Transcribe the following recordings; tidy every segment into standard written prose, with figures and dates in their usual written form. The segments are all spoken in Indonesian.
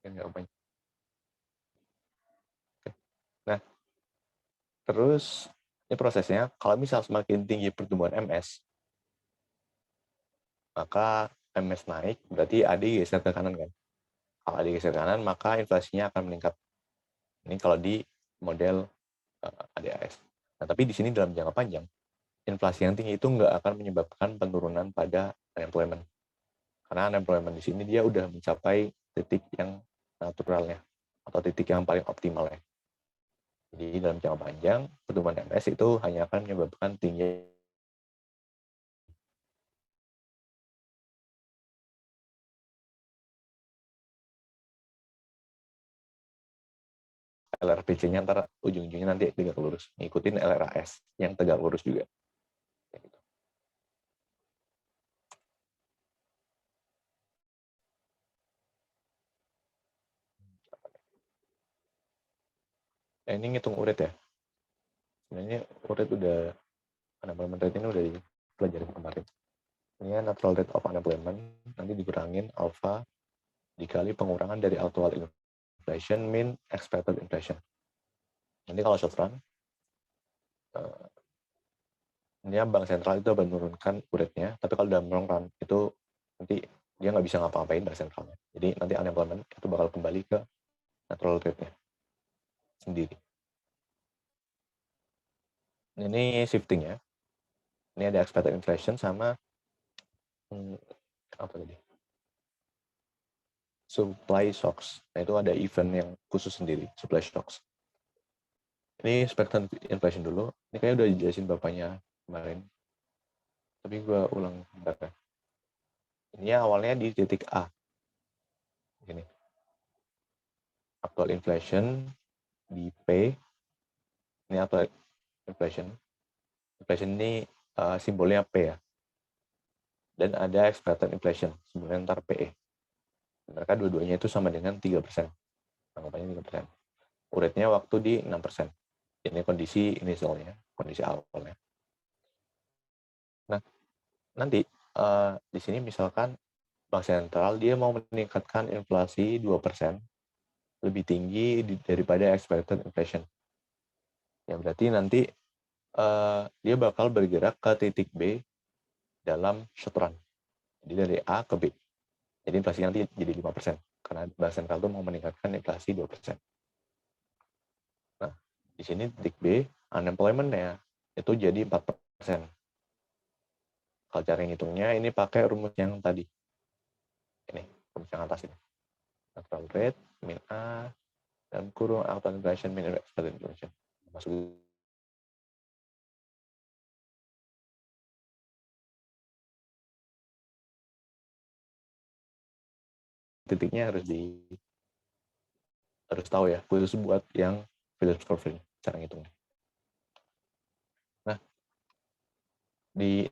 Nggak banyak. Nah, terus ini prosesnya, kalau misal semakin tinggi pertumbuhan MS, maka MS naik, berarti AD geser ke kanan kan? Kalau AD geser ke kanan, maka inflasinya akan meningkat. Ini kalau di model ADAS. Nah, tapi di sini dalam jangka panjang, inflasi yang tinggi itu nggak akan menyebabkan penurunan pada unemployment. Karena unemployment di sini dia udah mencapai titik yang naturalnya, atau titik yang paling optimalnya. Jadi dalam jangka panjang, pertumbuhan MS itu hanya akan menyebabkan tinggi LRPC-nya antara ujung-ujungnya nanti tegak lurus. Ngikutin LRAS yang tegak lurus juga. Ini ngitung uret ya. Sebenarnya uret udah, unemployment rate ini udah dipelajari kemarin. Ini natural rate of unemployment, nanti dikurangin alpha dikali pengurangan dari actual inflation min expected inflation. Nanti kalau short run, ini bank sentral itu menurunkan uretnya, tapi kalau dalam long run itu nanti dia nggak bisa ngapa-ngapain bank sentralnya. Jadi nanti unemployment itu bakal kembali ke natural rate-nya sendiri. Ini shifting-nya. Ini ada expected inflation sama apa tadi? Supply shocks. Nah, itu ada event yang khusus sendiri, supply shocks. Ini expected inflation dulu. Ini kayaknya udah dijelasin bapaknya kemarin. Tapi gue ulang bentar ya. Ini awalnya di titik A. Ini. Actual inflation di P. Ini actual inflation. Inflation ini simbolnya P ya. Dan ada expected inflation, simbolnya ntar PE. Mereka dua-duanya itu sama dengan 3%. Anggapannya 3%. Uretnya waktu di 6%. Ini kondisi initialnya, kondisi awalnya. Nah, nanti di sini misalkan Bank Sentral dia mau meningkatkan inflasi 2% lebih tinggi daripada expected inflation. Ya berarti nanti dia bakal bergerak ke titik B dalam short run. Jadi dari A ke B. Jadi inflasi nanti jadi 5%. Karena Bank Sentral itu mau meningkatkan inflasi 2%. Nah, di sini titik B, unemployment-nya itu jadi 4%. Kalau cara ngitungnya, ini pakai rumus yang tadi. Ini, rumus yang atas ini. Natural rate, min A, dan kurung actual inflation, min expected inflation. Masuk titiknya harus tahu ya, khusus buat yang Phillips curve ini, cara ngitungnya. Nah, di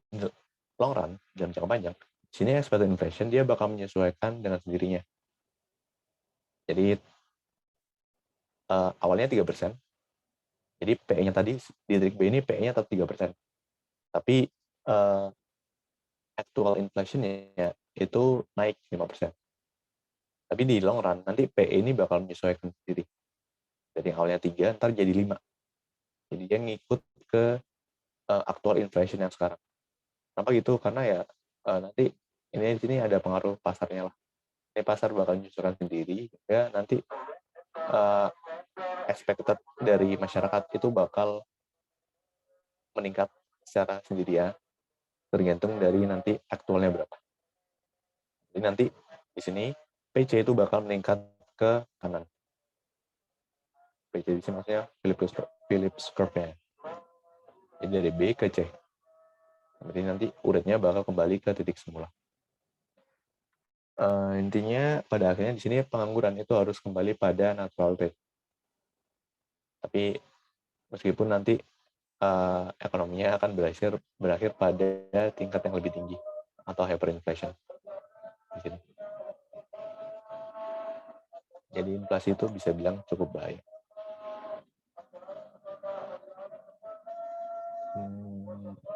long run, dalam jangka panjang, sini expected inflation dia bakal menyesuaikan dengan sendirinya. Jadi awalnya 3%. Jadi PE-nya tadi di titik B ini PE-nya tetap 3%. Tapi actual inflation-nya itu naik 5%. Tapi di long run nanti PE ini bakal menyesuaikan sendiri. Dari awalnya 3 ntar jadi 5. Jadi dia ngikut ke actual inflation yang sekarang. Kenapa gitu? Karena ya nanti ini di sini ada pengaruh pasarnya lah. Ini pasar bakal menyesuaikan sendiri ya, nanti expected dari masyarakat itu bakal meningkat secara sendiri ya, tergantung dari nanti aktualnya berapa. Jadi nanti di sini PC itu bakal meningkat ke kanan. PC di sini maksudnya Phillips curve-nya. Jadi dari B ke C. Jadi nanti uretnya bakal kembali ke titik semula. Intinya pada akhirnya di sini pengangguran itu harus kembali pada natural rate. Tapi meskipun nanti ekonominya akan berakhir pada tingkat yang lebih tinggi atau hyperinflation di sini. Jadi inflasi itu bisa bilang cukup bahaya.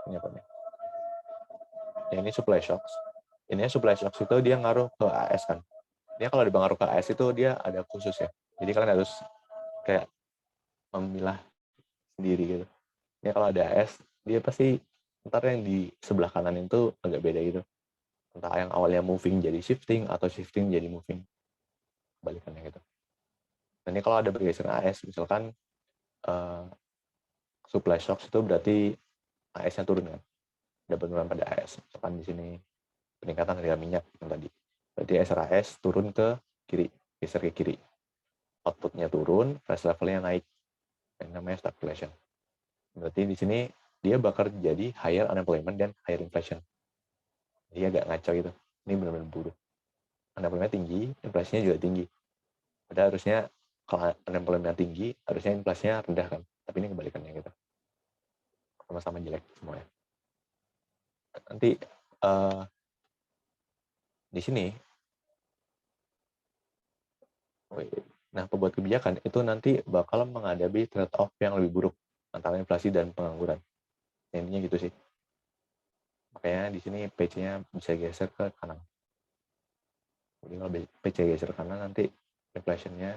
Ini apa nih? Ya, ini supply shocks. Ini supply shocks itu dia ngaruh ke AS kan. Dia kalau di bank RUKS itu dia ada khusus ya. Jadi kalian harus kayak memilah sendiri gitu. Ini kalau ada AS, dia pasti ntar yang di sebelah kanan itu agak beda gitu. Entah yang awalnya moving jadi shifting atau shifting jadi moving. Balikannya gitu. Nah, ini kalau ada pergeseran AS, misalkan uh, supply shocks itu berarti AS-nya turun kan. Ada penurunan pada AS. Misalkan di sini peningkatan harga minyak yang tadi. Berarti SRAS turun ke kiri, geser ke kiri. Outputnya turun, price levelnya naik. Yang namanya stagflation. Berarti di sini dia bakal jadi higher unemployment dan higher inflation. Jadi agak ngaco gitu. Ini benar-benar buruk. Unemployment tinggi, inflasinya juga tinggi. Padahal harusnya kalau unemployment tinggi, harusnya inflasinya rendah kan. Tapi ini kebalikannya gitu. Sama-sama jelek semuanya. Nanti di sini, nah pembuat kebijakan itu nanti bakal menghadapi trade-off yang lebih buruk antara inflasi dan pengangguran. Intinya gitu sih. Makanya di sini PC-nya bisa geser ke kanan. Jadi kalau PC geser ke kanan nanti inflation-nya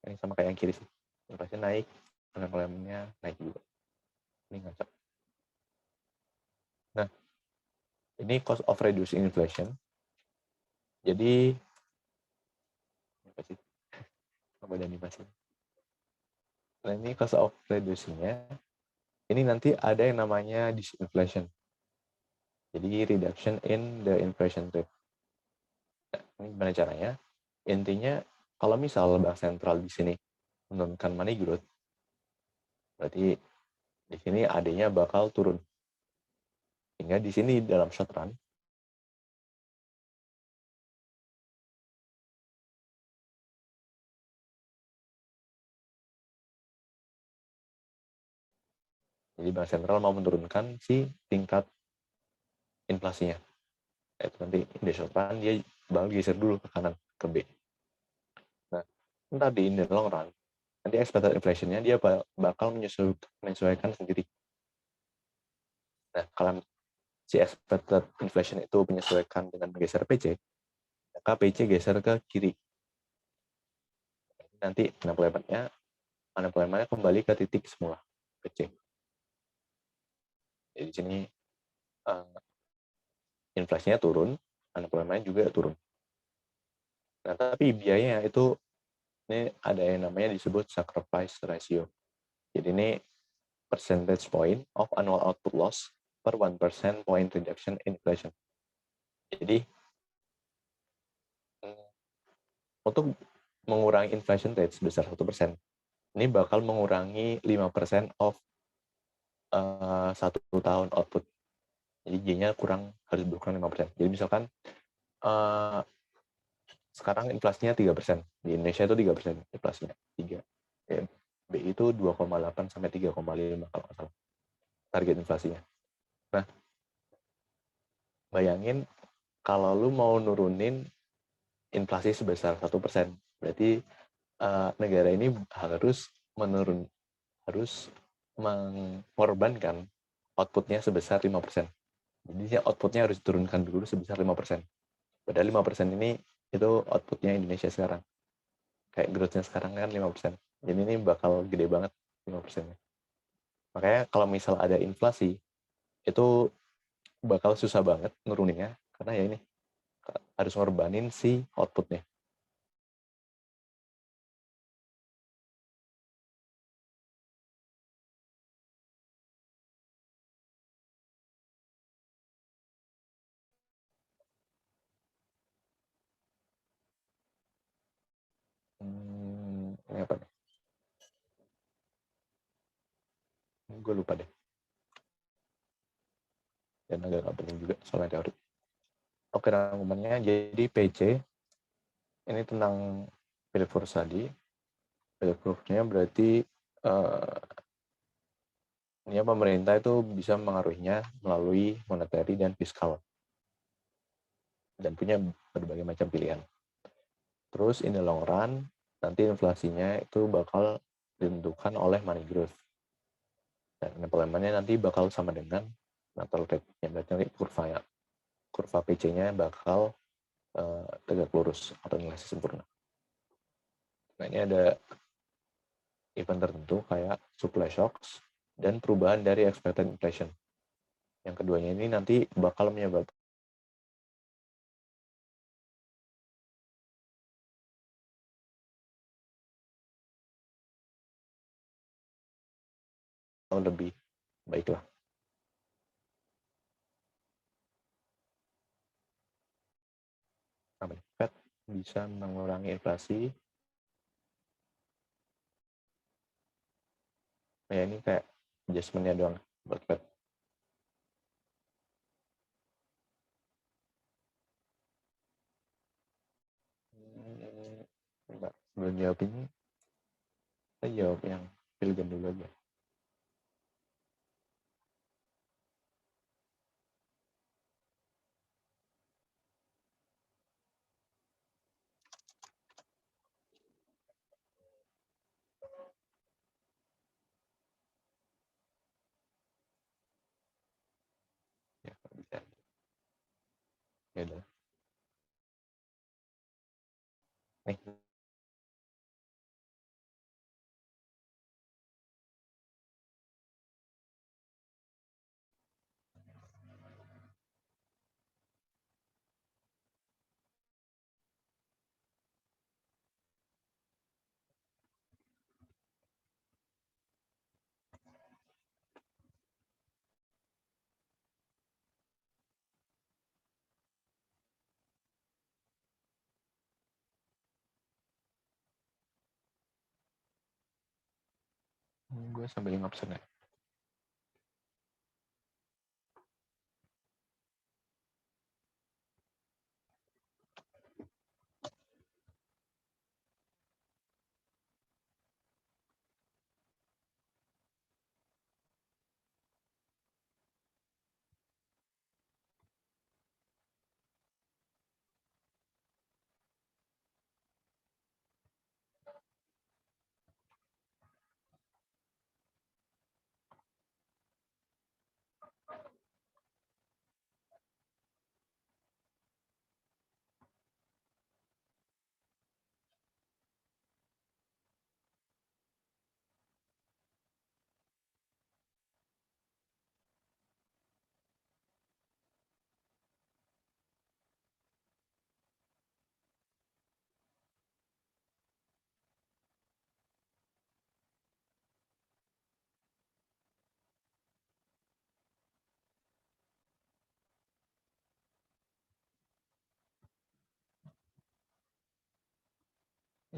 ini sama kayak yang kiri sih. Inflasi naik, unemployment-nya naik juga. Ini ngaco. Nah, ini cost of reducing inflation. Jadi apa sih? Apa ada animasi? Nah, ini cost of reducing-nya. Ini nanti ada yang namanya disinflation. Jadi reduction in the inflation rate. Nah, ini gimana caranya? Intinya kalau misal bank sentral di sini menurunkan money growth, berarti di sini AD-nya bakal turun. Sehingga di sini dalam short run, jadi bank sentral mau menurunkan si tingkat inflasinya. Itu nanti di short run dia bakal geser dulu ke kanan, ke B. Nah, ntar di in the long run, nanti expected inflation-nya dia bakal menyesuaikan sendiri. Nah, kalau si expected inflation itu menyesuaikan dengan menggeser PC, maka PC geser ke kiri. Nanti unemployment-nya kembali ke titik semula, PC. Jadi di sini inflasinya turun, unemployment juga turun. Nah, tapi biayanya itu ini ada yang namanya disebut sacrifice ratio. Jadi ini percentage point of annual output loss per 1% point reduction in inflation. Jadi untuk mengurangi inflation rate sebesar 1%, ini bakal mengurangi 5% of 1 tahun output. Jadi J-nya harus berkurang 5%. Jadi misalkan sekarang inflasinya 3%. Di Indonesia itu 3% inflasinya. 3. Ya, BI itu 2,8 sampai 3,5 kalau nggak salah. Target inflasinya. Nah, bayangin kalau lu mau nurunin inflasi sebesar 1%, berarti negara ini harus mengorbankan outputnya sebesar 5%. Jadi outputnya harus diturunkan dulu sebesar 5%. Padahal 5% ini itu outputnya Indonesia sekarang. Kayak growth-nya sekarang kan 5%. Jadi ini bakal gede banget 5%-nya. Makanya kalau misal ada inflasi, itu bakal susah banget nuruninnya. Karena ya ini, harus ngorbanin si outputnya. Ini apa nih? Gue lupa deh. Dan agak gak penting juga soalnya teori. Oke, rangkumannya jadi PC ini tentang Philip Forbes tadi. Philip Forbes-nya berarti ini pemerintah itu bisa mengaruhinya melalui monetary dan fiskal. Dan punya berbagai macam pilihan. Terus in the long run, nanti inflasinya itu bakal ditentukan oleh money growth. Dan unemployment-nya nanti bakal sama dengan natal rate-nya. Berarti nanti kurva PC-nya bakal tegak lurus atau nilai sempurna. Nah, ini ada event tertentu kayak supply shocks dan perubahan dari expected inflation. Yang keduanya ini nanti bakal menyebabkan lebih baiklah. Fed bisa mengurangi inflasi. Ya ini kayak adjustment-nya doang buat Fed. Mbak, sebelum jawab ini, saya jawab yang pilihan dulu aja. Ya, bisa. Ya udah. Nih, gue sambil ngabsen ya.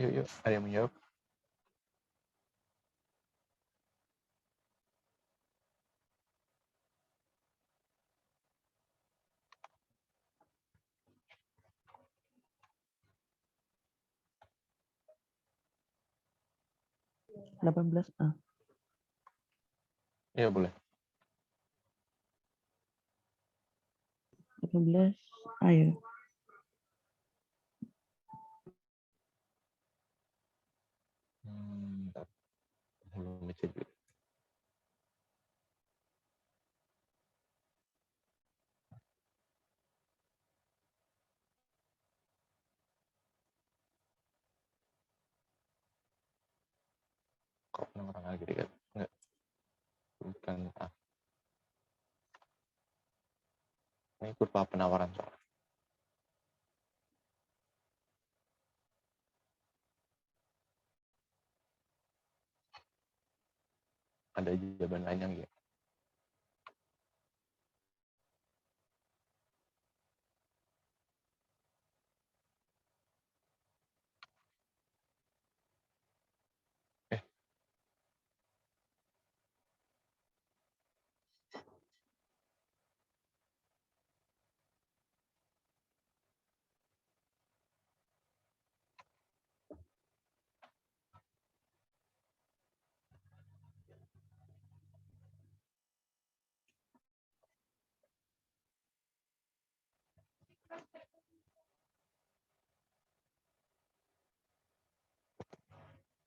Yuk, ada yang menjawab? A. Iya, boleh. 18. Ayo. Bentar. Belum ngecek dulu. Kok orang lagi dekat? Enggak. Bukan. Ini kurva penawaran soal. Ada jawaban lain yang gitu.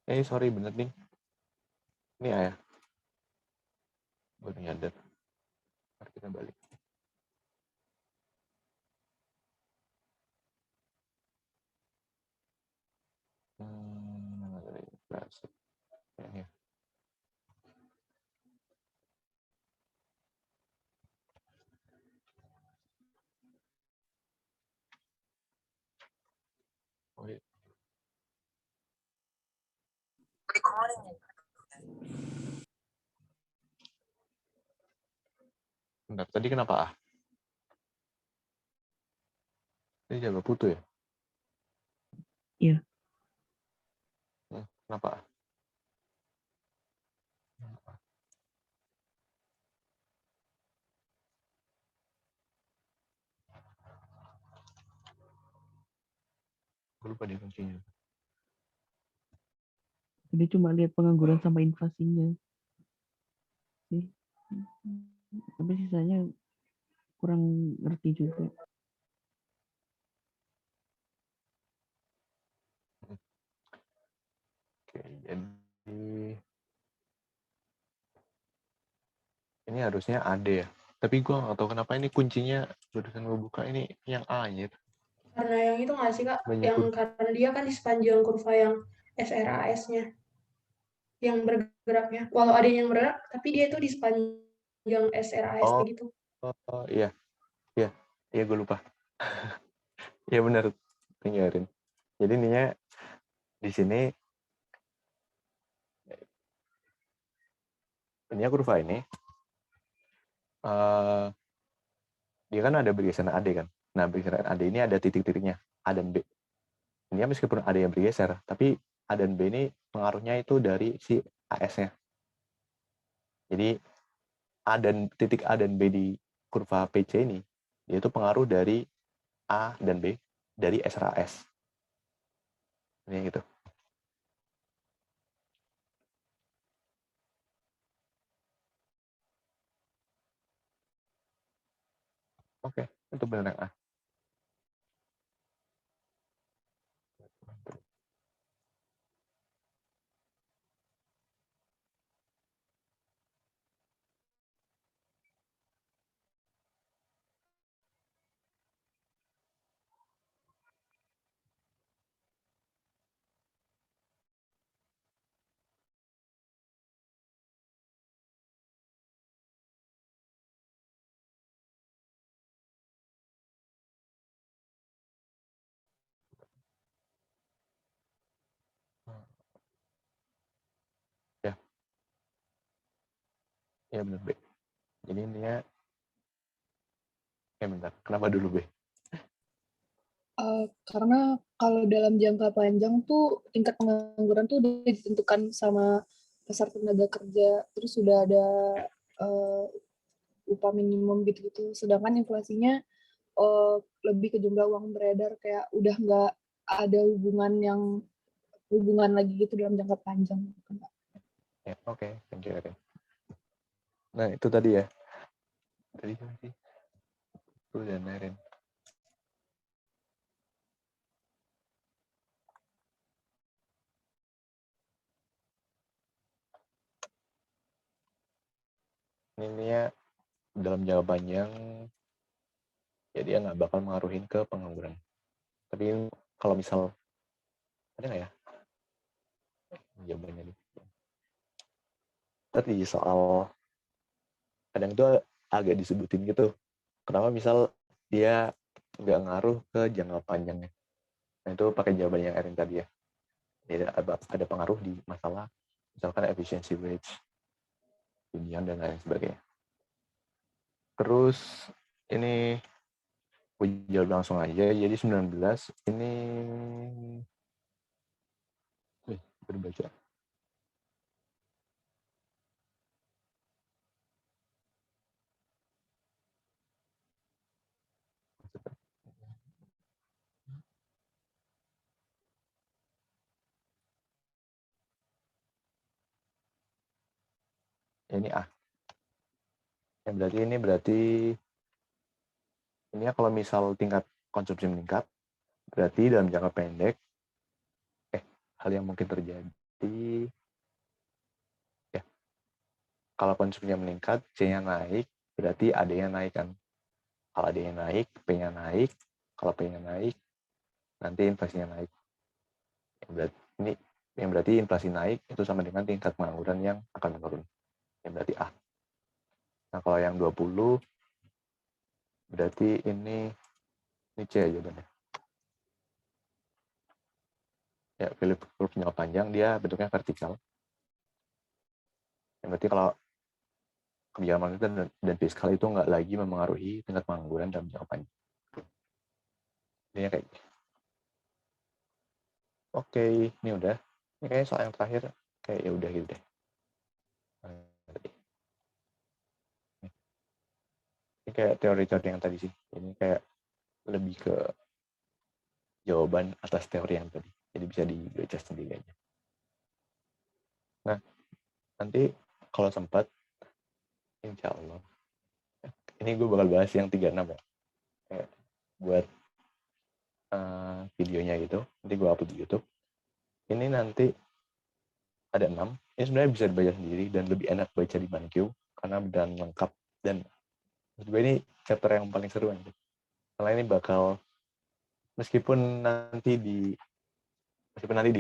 Sorry, bener nih. Ini ayah. Baru nyadar. Ntar kita balik. Ini. Oh, iya. Bentar, tadi kenapa ah? Ini jaga putu ya? Iya. Kenapa ah? Gue lupa di kuncinya. Jadi cuma lihat pengangguran sama inflasinya. Sih. Tapi sisanya kurang ngerti juga. Oke, jadi ini harusnya ada ya. Tapi gue nggak tahu kenapa ini kuncinya barusan gue buka ini yang A anjir. Karena yang itu nggak sih Kak? Banyak Yang karena dia kan di sepanjang kurva yang SRAS-nya yang bergeraknya. Walau ada yang bergerak, tapi dia itu di sepanjang SRAS Oh, gitu. iya. Iya, iya gue lupa. Iya benar, tinggalin. Jadi ininya di sini ini kurva ini dia kan ada bergeser AD kan. Nah, bergeser AD ini ada titik-titiknya A dan B. Ini meskipun ada yang bergeser, tapi A dan B ini pengaruhnya itu dari si AS-nya. Jadi titik A dan B di kurva PC ini dia itu pengaruh dari A dan B dari SRAS. Ini gitu. Oke, itu benar yang A. Ya, ya benar B. Jadi intinya bentar, kenapa dulu B? Karena kalau dalam jangka panjang tuh tingkat pengangguran tuh udah ditentukan sama pasar tenaga kerja, terus sudah ada upah minimum gitu-gitu. Sedangkan inflasinya lebih ke jumlah uang beredar, kayak udah nggak ada hubungan lagi gitu dalam jangka panjang. Ya, oke, thank you Erin. Nah, itu tadi ya. Tadi kan sih. Itu dan Erin. Ini ya dalam jangka panjang ya dia nggak bakal mengaruhin ke pengangguran. Tapi kalau misal ada nggak ya jawabannya nih? Tadi soal kadang itu agak disebutin gitu. Kenapa misal dia nggak ngaruh ke jangka panjangnya? Nah itu pakai jawaban yang Erin tadi ya. Jadi ada pengaruh di masalah misalkan efficiency wage, union dan lain sebagainya. Terus ini gue jawab langsung aja. Jadi 19 ini berbaca. Ini A. Yang berarti ini ya kalau misal tingkat konsumsi meningkat, berarti dalam jangka pendek hal yang mungkin terjadi ya kalau konsumsinya meningkat, C-nya naik, berarti AD-nya naik kan. Kalau AD-nya naik, P-nya naik. Kalau P-nya naik, nanti inflasinya naik. Ya, berarti ini yang berarti inflasi naik itu sama dengan tingkat pengangguran yang akan menurun, yang berarti A. Nah, kalau yang 20 berarti ini C aja jawabannya. Ya, Philip curve jangka panjang dia bentuknya vertikal. Yang berarti kalau kebijakan moneter dan fiskal itu nggak lagi memengaruhi tingkat pengangguran dalam jangka panjang. Ini kayak gini. Oke, ini udah. Ini kayaknya soal yang terakhir kayak ya udah gitu deh. Ini kayak teori-teori yang tadi sih. Ini kayak lebih ke jawaban atas teori yang tadi. Jadi bisa dibaca sendiri aja. Nah, nanti kalau sempat, insya Allah. Ini gue bakal bahas yang 36 ya. Kayak buat videonya gitu. Nanti gue upload di YouTube. Ini nanti ada 6. Ini sebenarnya bisa dibaca sendiri dan lebih enak baca di BanQ karena beneran lengkap. Dan menurut gue ini chapter yang paling seru aja. Karena ini bakal meskipun nanti di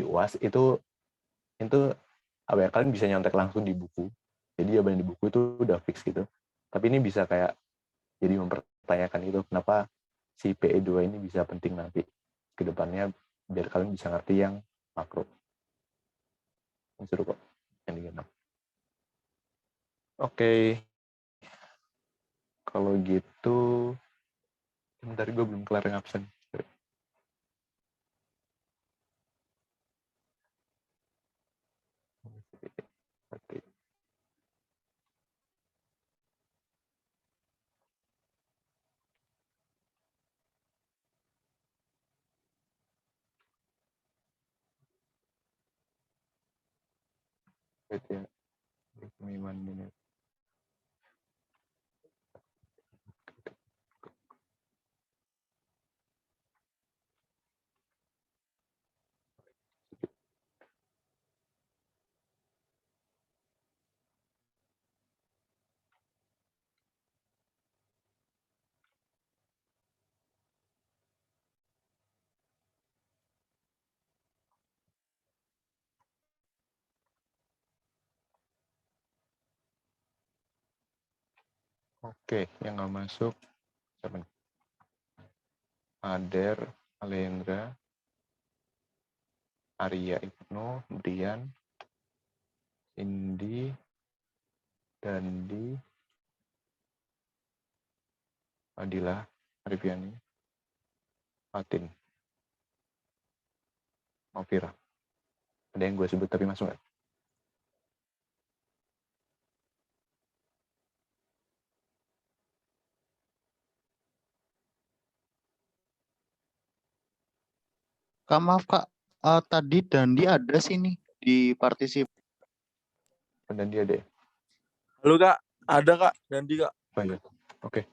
UAS itu apa ya, kalian bisa nyontek langsung di buku. Jadi jawaban di buku itu udah fix gitu. Tapi ini bisa kayak jadi mempertanyakan itu kenapa si PE2 ini bisa penting nanti ke depannya biar kalian bisa ngerti yang makro. Ini seru kok yang di 6. Oke. Kalau gitu bentar gue belum kelar yang absen. Wait ya, give me 1 minute. Oke, yang nggak masuk siapa nih? Ader, Alendra, Arya Ibnu, Brian, Indi, Dandi, Adila, Arifiani, Fatin, Novira. Ada yang gue sebut tapi masuk nggak? Kak, maaf Kak, tadi Dandi ada sini di partisip. Dan dia deh. Halo Kak, ada Kak, Dandi Kak. Oh iya, oke.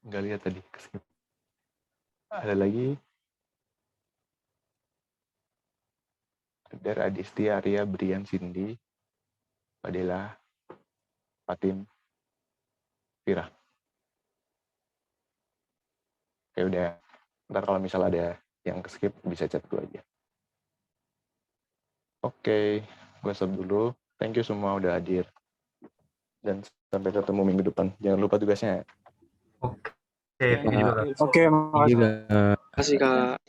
Nggak lihat tadi, skip. Ada lagi. Ada Adisti, Arya, Brian, Cindy, Adila, Fatin, Vira. Oke udah. Ntar kalau misal ada yang skip bisa chat gue aja. Oke, gue stop dulu. Thank you semua udah hadir. Dan sampai ketemu minggu depan. Jangan lupa tugasnya ya. Oke, makasih. Kasih Kak.